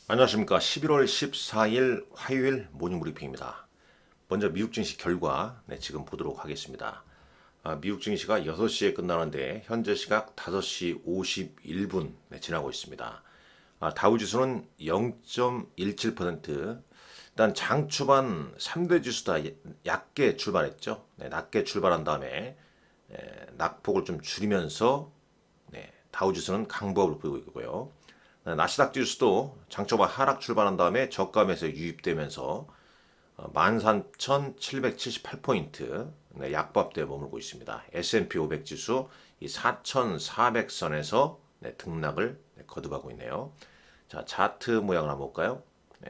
안녕하십니까. 11월 14일 화요일 모닝브리핑입니다. 먼저 미국 증시 결과 지금 보도록 하겠습니다. 미국 증시가 6시에 끝나는데 현재 시각 5시 51분 지나고 있습니다. 다우지수는 0.17%, 일단 장 초반 3대 지수 다 얕게 출발했죠. 낮게 출발한 다음에 낙폭을 좀 줄이면서 다우지수는 강보합을 보이고 있고요. 나스닥 지수도 장초반 하락 출발한 다음에 저감에서 유입되면서 13,778포인트 약보합대에 머물고 있습니다. S&P 500 지수 이 4,400선에서 등락을 거듭하고 있네요. 자, 차트 모양을 한번 볼까요?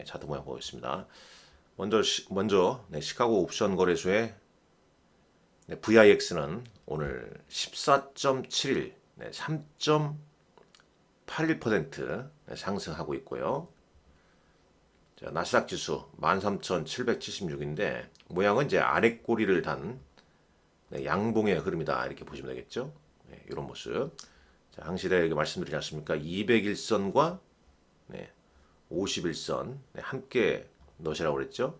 차트 모양 보겠습니다. 먼저 시카고 옵션 거래소의 VIX는 오늘 14.71, 3.81% 상승하고 있고요. 자, 나스닥 지수 13,776인데 모양은 이제 아래 꼬리를 단 양봉의 흐름이다 이렇게 보시면 되겠죠. 이런 모습. 자, 항시대에게 말씀드리지 않습니까? 201선과 51선 함께 넣으시라고 그랬죠.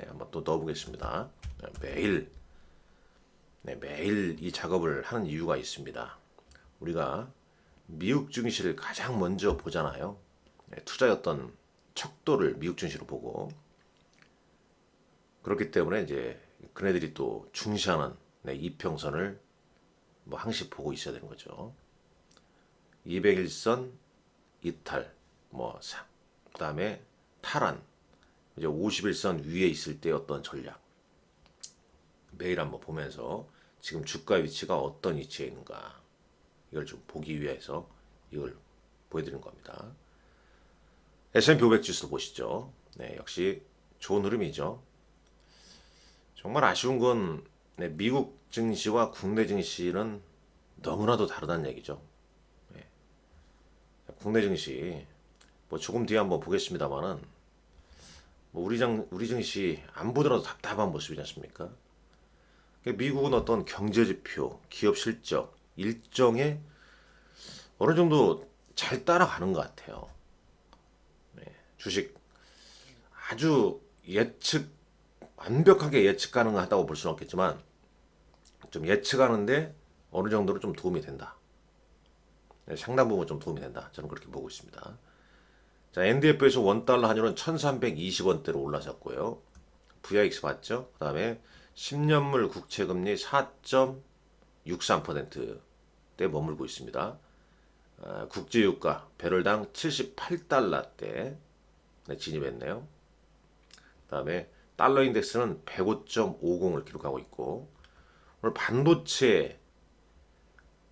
한번 또 넣어보겠습니다. 매일 이 작업을 하는 이유가 있습니다. 우리가 미국 증시를 가장 먼저 보잖아요. 투자의 어떤 척도를 미국 증시로 보고 그렇기 때문에 이제 그네들이 또 중시하는 이평선을 뭐 항시 보고 있어야 되는 거죠. 201선 이탈, 그다음에 탈환, 이제 51선 위에 있을 때 어떤 전략 매일 한번 보면서 지금 주가 위치가 어떤 위치에 있는가 이걸 좀 보기 위해서 이걸 보여드리는 겁니다. S&P 500 지수도 보시죠. 역시 좋은 흐름이죠. 정말 아쉬운 건 미국 증시와 국내 증시는 너무나도 다르다는 얘기죠. 국내 증시 조금 뒤에 한번 보겠습니다만은 우리 증시 안 보더라도 답답한 모습이지 않습니까? 미국은 어떤 경제 지표, 기업 실적, 일정에 어느 정도 잘 따라가는 것 같아요. 주식 아주 완벽하게 예측 가능하다고 볼 수는 없겠지만 좀 예측하는데 어느 정도로 좀 도움이 된다. 상당 부분 좀 도움이 된다. 저는 그렇게 보고 있습니다. 자, NDF에서 원달러 한율은 1320원대로 올라섰고요. VIX 봤죠? 그 다음에 10년물 국채금리 4.63%대 머물고 있습니다. 국제유가 배럴당 78달러대 진입했네요. 그 다음에 달러 인덱스는 105.50을 기록하고 있고 오늘 반도체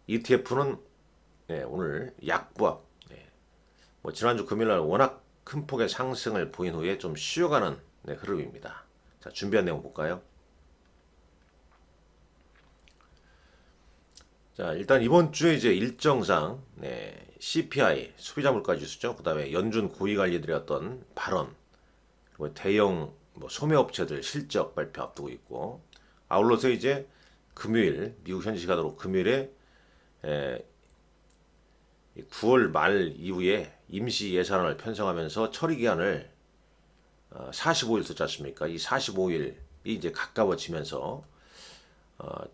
ETF는 오늘 약보합 지난주 금요일날 워낙 큰 폭의 상승을 보인 후에 좀 쉬어가는 흐름입니다. 자, 준비한 내용 볼까요? 자, 일단 이번 주에 이제 일정상 CPI 소비자 물가 지수죠. 그다음에 연준 고위 관리들의 어떤 발언, 그리고 대형 소매업체들 실적 발표 앞두고 있고 아울러서 이제 금요일 미국 현지 시간으로 금요일에 9월 말 이후에 임시 예산안을 편성하면서 처리 기한을 45일 두지 않습니까? 이 45일이 이제 가까워지면서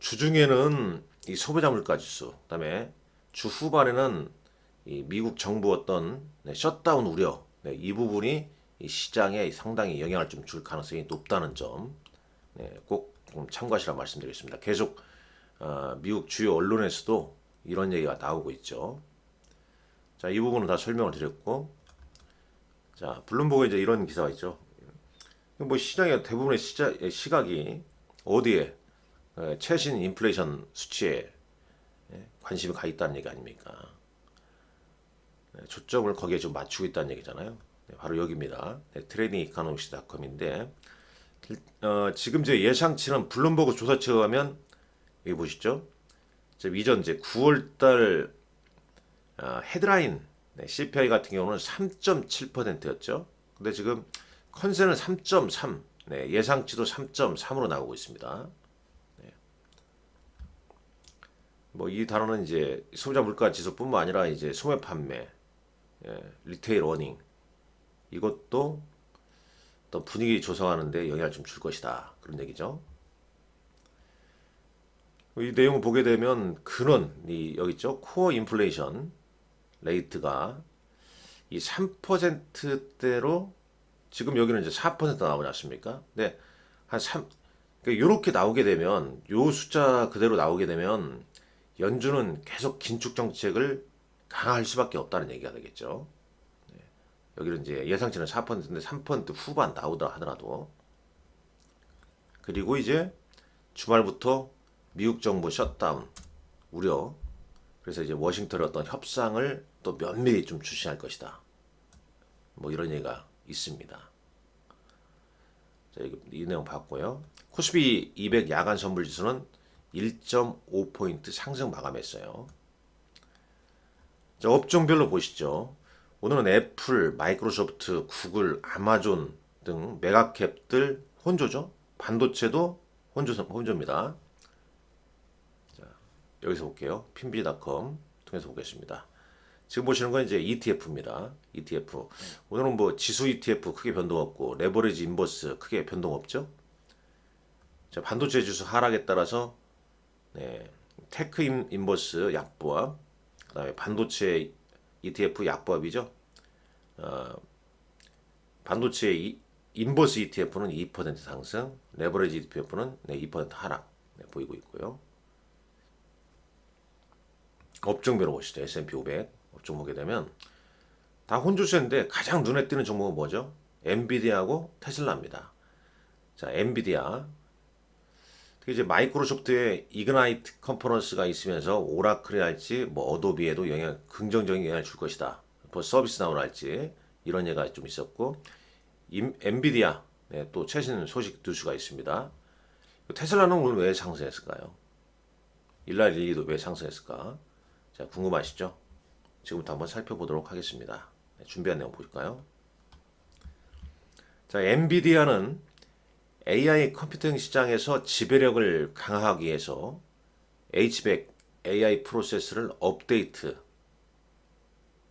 주중에는 이 소비자 물가 지수, 그다음에 주 후반에는 이 미국 정부 어떤 셧다운 우려, 이 부분이 이 시장에 상당히 영향을 좀 줄 가능성이 높다는 점, 꼭 참고하시라 말씀드리겠습니다. 계속 미국 주요 언론에서도 이런 얘기가 나오고 있죠. 자, 이 부분은 다 설명을 드렸고, 자, 블룸버그에 이제 이런 기사가 있죠. 시장의 대부분의 시각이 어디에 최신 인플레이션 수치에 관심이 가 있다는 얘기 아닙니까? 초점을 거기에 좀 맞추고 있다는 얘기잖아요. 바로 여기입니다. 트레이딩 이카노믹스닷컴인데 지금 제 예상치는 블룸버그 조사치에 가면 여기 보시죠. 이전 이제 9월달 헤드라인 CPI 같은 경우는 3.7%였죠. 근데 지금 컨센은 3.3, 예상치도 3.3으로 나오고 있습니다. 이 단어는 이제 소비자 물가 지수뿐만 아니라 이제 소매 판매, 리테일 어닝, 이것도 어떤 분위기 조성하는데 영향을 좀 줄 것이다. 그런 얘기죠. 이 내용을 보게 되면 근원, 여기 있죠. 코어 인플레이션 레이트가 이 3%대로 지금 여기는 이제 4% 나오지 않습니까? 근데 한 3, 그러니까 이렇게 나오게 되면 요 숫자 그대로 나오게 되면 연준은 계속 긴축 정책을 강화할 수밖에 없다는 얘기가 되겠죠. 여기는 이제 예상치는 4%인데 3% 후반 나오다 하더라도 그리고 이제 주말부터 미국 정부 셧다운 우려 그래서 이제 워싱턴의 어떤 협상을 또 면밀히 좀 주시할 것이다. 뭐 이런 얘기가 있습니다. 자, 이 내용 봤고요. 코스피 200 야간 선물 지수는 1.5포인트 상승 마감했어요. 자, 업종별로 보시죠. 오늘은 애플, 마이크로소프트, 구글, 아마존 등 메가캡들 혼조죠. 반도체도 혼조입니다. 자, 여기서 볼게요. 핀비닷컴 통해서 보겠습니다. 지금 보시는 건 이제 ETF입니다. ETF. 오늘은 뭐 지수 ETF 크게 변동 없고 레버리지 인버스 크게 변동 없죠. 자, 반도체 지수 하락에 따라서 테크 인버스 약보합, 그다음에 반도체 ETF 약보합이죠. 반도체 인버스 ETF는 2% 상승, 레버리지 ETF는 2% 하락 보이고 있고요. 업종별로 보시죠. S&P 500 업종 보게 되면 다 혼조세인데 가장 눈에 띄는 종목은 뭐죠? 엔비디아하고 테슬라입니다. 자, 엔비디아 특히 이제 마이크로소프트의 이그나이트 컨퍼런스가 있으면서 오라클이 할지 뭐 어도비에도 긍정적인 영향을 줄 것이다. 뭐 서비스 나오나 할지 이런 얘기가 좀 있었고 엔비디아 또 최신 소식 뉴스가 있습니다. 테슬라는 오늘 왜 상승했을까요? 일날 일기도 왜 상승했을까? 자, 궁금하시죠? 지금부터 한번 살펴보도록 하겠습니다. 준비한 내용 볼까요? 자, 엔비디아는 AI 컴퓨팅 시장에서 지배력을 강화하기 위해서 H100 AI 프로세스를 업데이트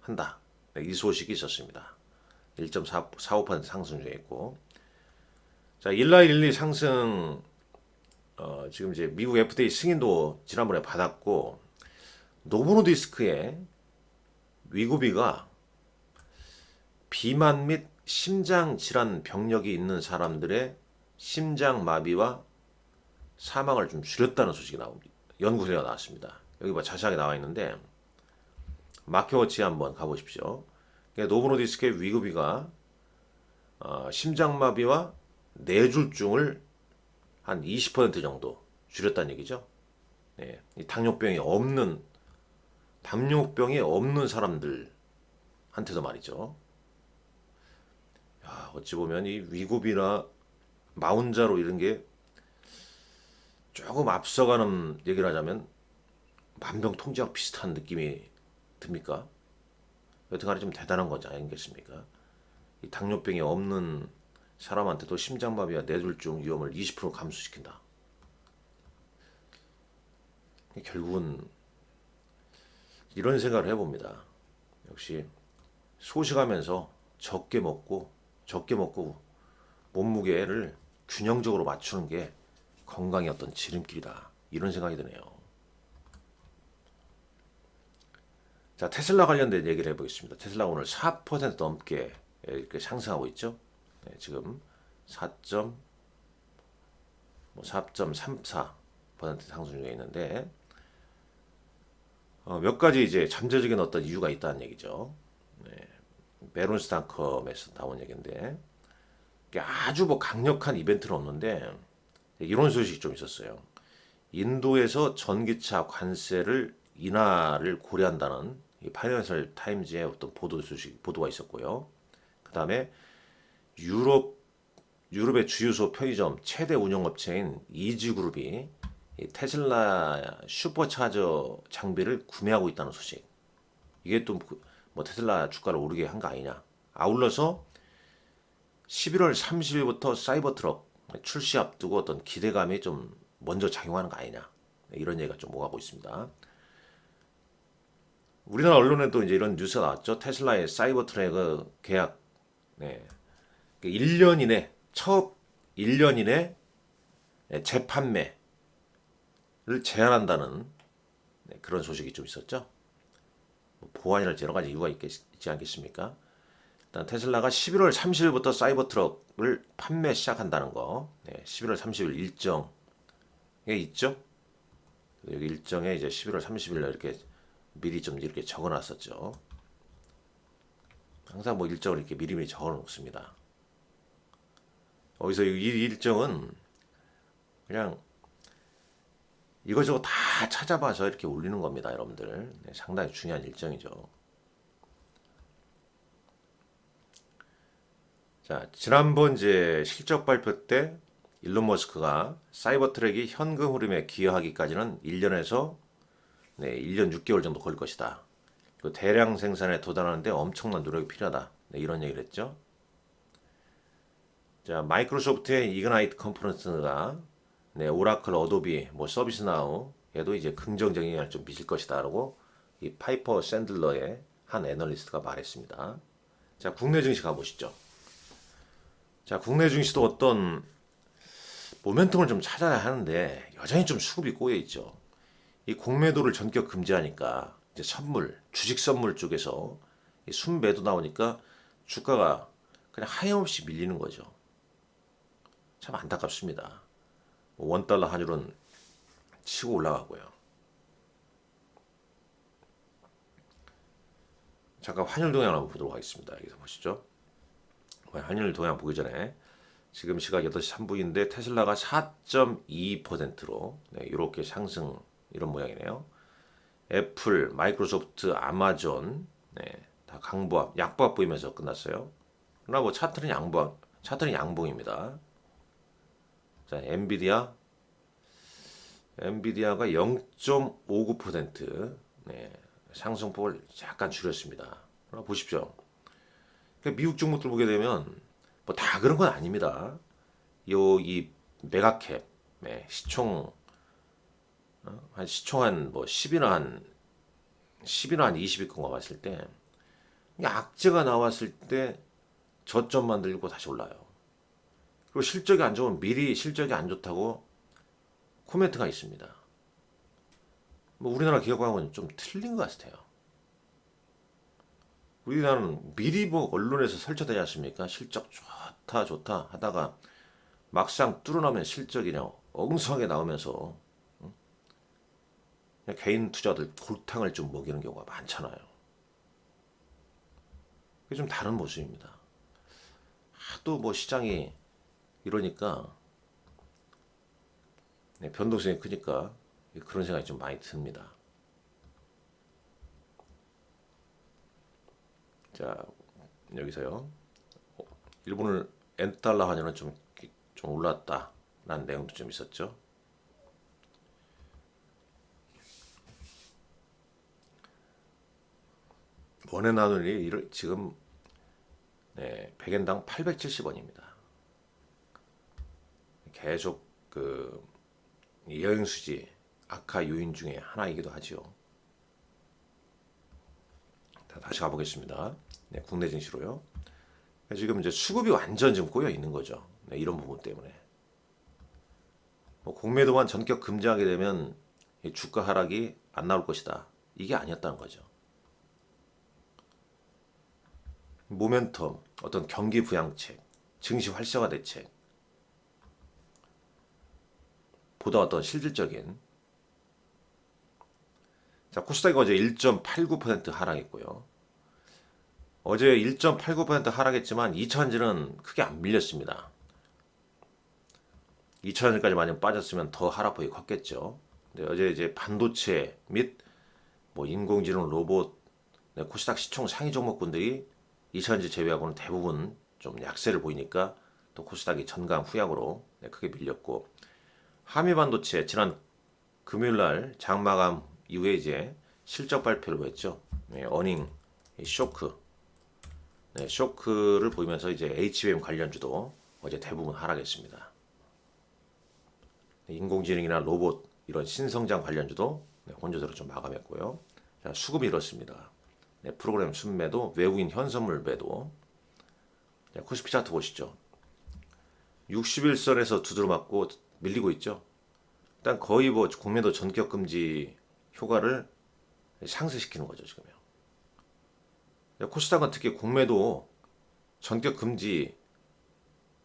한다. 이 소식이 있었습니다. 1.45% 상승 중이었고, 자, 일라일리 상승 지금 이제 미국 FDA 승인도 지난번에 받았고 노보노디스크의 위고비가 비만 및 심장 질환 병력이 있는 사람들의 심장 마비와 사망을 좀 줄였다는 소식이 나옵니다. 연구 결과가 나왔습니다. 여기 뭐 자세하게 나와 있는데 마켓워치 한번 가보십시오. 노보노디스크의 위고비가 심장 마비와 뇌졸중을 한 20% 정도 줄였다는 얘기죠. 네, 이 당뇨병이 없는 사람들한테도 말이죠. 야, 어찌 보면 이 위고비나 마운자로 이런 게 조금 앞서가는 얘기를 하자면 만병통치약 비슷한 느낌이 듭니까? 여튼간에 좀 대단한 거지 아니겠습니까? 이 당뇨병이 없는 사람한테도 심장마비와 뇌졸중 위험을 20% 감소시킨다. 결국은 이런 생각을 해봅니다. 역시 소식하면서 적게 먹고 몸무게를 균형적으로 맞추는 게 건강의 어떤 지름길이다. 이런 생각이 드네요. 자, 테슬라 관련된 얘기를 해보겠습니다. 테슬라 오늘 4% 넘게 이렇게 상승하고 있죠. 네, 지금 4.34% 상승 중에 있는데 몇 가지 이제 잠재적인 어떤 이유가 있다는 얘기죠. 네, 베론스탄컴에서 나온 얘기인데 아주 뭐 강력한 이벤트는 없는데 이런 소식이 좀 있었어요. 인도에서 전기차 관세를 인하를 고려한다는 이 파이낸셜 타임즈의 어떤 보도가 있었고요. 그 다음에 유럽의 주유소 편의점 최대 운영업체인 이지그룹이 테슬라 슈퍼차저 장비를 구매하고 있다는 소식. 이게 또 뭐 테슬라 주가를 오르게 한 거 아니냐. 아울러서 11월 30일부터 사이버 트럭 출시 앞두고 어떤 기대감이 좀 먼저 작용하는 거 아니냐. 이런 얘기가 좀 오가고 있습니다. 우리나라 언론에도 이제 이런 뉴스가 나왔죠. 테슬라의 사이버 트럭 계약 네. 1년 이내 첫 1년 이내 재판매를 제한한다는 그런 소식이 좀 있었죠. 보안이랄지 여러 가지 이유가 있지 않겠습니까? 일단 테슬라가 11월 30일부터 사이버 트럭을 판매 시작한다는 거. 11월 30일 일정에 있죠. 여기 일정에 이제 11월 30일 이렇게 미리 좀 이렇게 적어놨었죠. 항상 뭐 일정을 이렇게 미리미리 적어놓습니다. 어디서 이 일정은 그냥 이거저거 다 찾아봐서 이렇게 올리는 겁니다, 여러분들. 상당히 중요한 일정이죠. 자, 지난번 이제 실적 발표 때 일론 머스크가 사이버 트랙이 현금 흐름에 기여하기까지는 1년에서 1년 6개월 정도 걸릴 것이다. 그 대량 생산에 도달하는데 엄청난 노력이 필요하다. 이런 얘기를 했죠. 자, 마이크로소프트의 이그나이트 컨퍼런스가 오라클, 어도비, 뭐 서비스나우 얘도 이제 긍정적인 영향을 좀 미칠 것이다라고 이 파이퍼 샌들러의 한 애널리스트가 말했습니다. 자, 국내 증시 가보시죠. 자, 국내 증시도 어떤 모멘텀을 좀 찾아야 하는데 여전히 좀 수급이 꼬여 있죠. 이 공매도를 전격 금지하니까 이제 선물, 주식 선물 쪽에서 이 순매도 나오니까 주가가 그냥 하염없이 밀리는 거죠. 참 안타깝습니다. 원달러 환율은 치고 올라가고요. 잠깐 환율 동향 한번 보도록 하겠습니다. 여기서 보시죠. 환율 동향 보기 전에 지금 시각 8시 3분인데 테슬라가 4.2%로 이렇게 상승 이런 모양이네요. 애플, 마이크로소프트, 아마존 다 강보합, 약보합 보이면서 끝났어요. 그러나 뭐 차트는 양봉입니다. 자, 엔비디아가 0.59% 상승폭을 약간 줄였습니다. 그러나 보십시오. 미국 종목들 보게 되면 뭐 다 그런 건 아닙니다. 이 메가캡 시총 한 10이나 한 20위권가 봤을 때 악재가 나왔을 때 저점 만들고 다시 올라요. 그리고 실적이 안 좋으면 미리 실적이 안 좋다고 코멘트가 있습니다. 뭐 우리나라 기업하고는 좀 틀린 것 같아요. 우리나라는 미리 뭐 언론에서 설쳐되지 않습니까? 실적 좋다 하다가 막상 뚫어나면 실적이 그냥 엉성하게 나오면서 그냥 개인 투자들 골탕을 좀 먹이는 경우가 많잖아요. 그게 좀 다른 모습입니다. 하도 뭐 시장이 이러니까 변동성이 크니까 그런 생각이 좀 많이 듭니다. 자, 여기서요. 일본을 엔달러 환율은 좀 올랐다라는 내용도 좀 있었죠. 원의 나눌이 지금 100엔당 870원입니다. 계속 그 여행 수지 악화 요인 중에 하나이기도 하죠. 다시 가보겠습니다. 국내 증시로요. 지금 이제 수급이 완전 지금 꼬여 있는 거죠. 이런 부분 때문에. 뭐 공매도만 전격 금지하게 되면 주가 하락이 안 나올 것이다. 이게 아니었다는 거죠. 모멘텀, 어떤 경기 부양책, 증시 활성화 대책, 보다 어떤 실질적인. 자, 코스닥이 어제 1.89% 하락했고요. 어제 1.89% 하락했지만 2차전지는 크게 안 밀렸습니다. 2차전지까지 많이 빠졌으면 더 하락폭이 컸겠죠. 근데 어제 이제 반도체 및 뭐 인공지능 로봇, 코스닥 시총 상위 종목군들이 2차전지 제외하고는 대부분 좀 약세를 보이니까 또 코스닥이 전강 후약으로 크게 밀렸고, 한미 반도체 지난 금요일 날 장마감 이후에 이제 실적 발표를 했죠. 어닝 쇼크를 보이면서 이제 HBM 관련주도 어제 대부분 하락했습니다. 인공지능이나 로봇 이런 신성장 관련주도 혼조세로 좀 마감했고요. 자, 수급이 이렇습니다. 프로그램 순매도, 외국인 현선물 매도. 자, 코스피 차트 보시죠. 61선에서 두드러 맞고 밀리고 있죠. 일단 거의 뭐 공매도 전격 금지 효과를 상쇄시키는 거죠, 지금요. 코스닥은 특히 공매도 전격 금지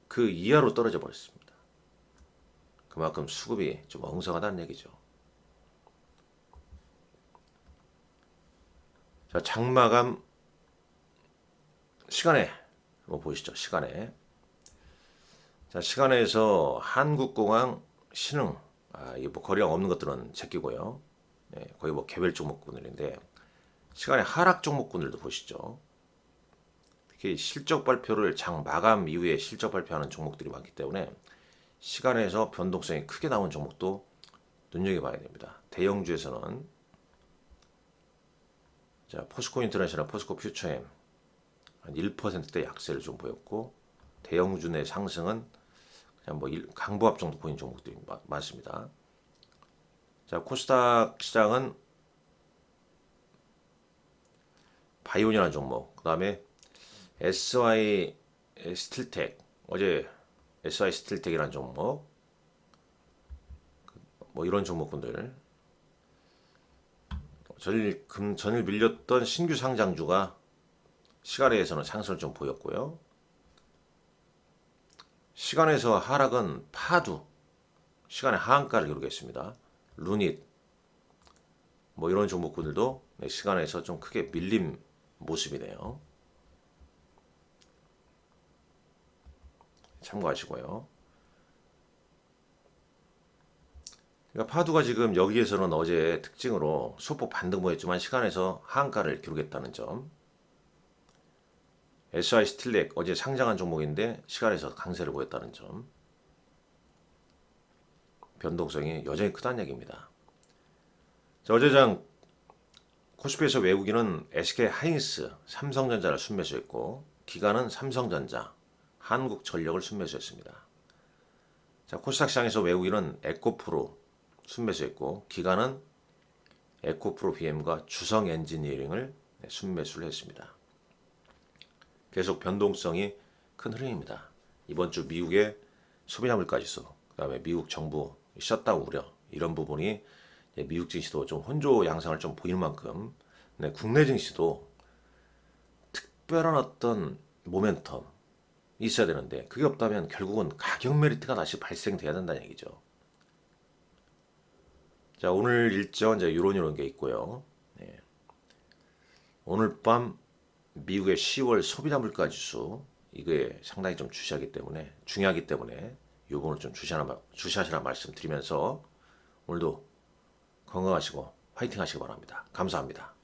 그 이하로 떨어져 버렸습니다. 그만큼 수급이 좀 엉성하다는 얘기죠. 자, 장마감 시간에 한번 보시죠. 시간에. 자, 시간에서 한국공항, 신흥, 이게 뭐 거래량 없는 것들은 제끼고요. 네, 거의 뭐 개별 종목군들인데 시간에 하락 종목군들도 보시죠. 특히 실적 발표를 장 마감 이후에 실적 발표하는 종목들이 많기 때문에 시간에서 변동성이 크게 나온 종목도 눈여겨봐야 됩니다. 대형주에서는 자, 포스코 인터내셔널, 포스코 퓨처엠 한 1%대 약세를 좀 보였고 대형주 내 상승은 그냥 뭐 강보합 정도 보인 종목들이 많습니다. 자, 코스닥 시장은 바이오니라는 종목, 그 다음에 SY 스틸텍, 어제 SY 스틸텍이라는 종목, 뭐 이런 종목군들, 전일 밀렸던 신규 상장주가 시간에서는 상승을 좀 보였고요. 시간에서 하락은 파두, 시간의 하한가를 기록했습니다. 루닛, 뭐 이런 종목군들도 시간에서 좀 크게 밀린 모습이네요. 참고하시고요. 그러니까 파두가 지금 여기에서는 어제 특징으로 소폭 반등 보였지만 시간에서 하한가를 기록했다는 점. SI 스틸렉 어제 상장한 종목인데 시간에서 강세를 보였다는 점. 변동성이 여전히 크다는 얘기입니다. 자, 어제장 코스피에서 외국인은 SK 하이닉스, 삼성전자를 순매수했고 기관은 삼성전자, 한국전력을 순매수했습니다. 자, 코스닥 시장에서 외국인은 에코프로 순매수했고 기관은 에코프로 BM과 주성 엔지니어링을 순매수를 했습니다. 계속 변동성이 큰 흐름입니다. 이번 주 미국의 소비자 물가지수, 그 다음에 미국 정부 셧다운 우려, 이런 부분이 미국 증시도 좀 혼조 양상을 좀 보이는 만큼 국내 증시도 특별한 어떤 모멘텀 있어야 되는데 그게 없다면 결국은 가격 메리트가 다시 발생돼야 된다는 얘기죠. 자, 오늘 일정 이제 이런 게 있고요. 네. 오늘 밤 미국의 10월 소비자 물가 지수 이게 상당히 좀 중요하기 때문에 이 부분을 좀 주시하시라 말씀드리면서 오늘도 건강하시고 화이팅 하시기 바랍니다. 감사합니다.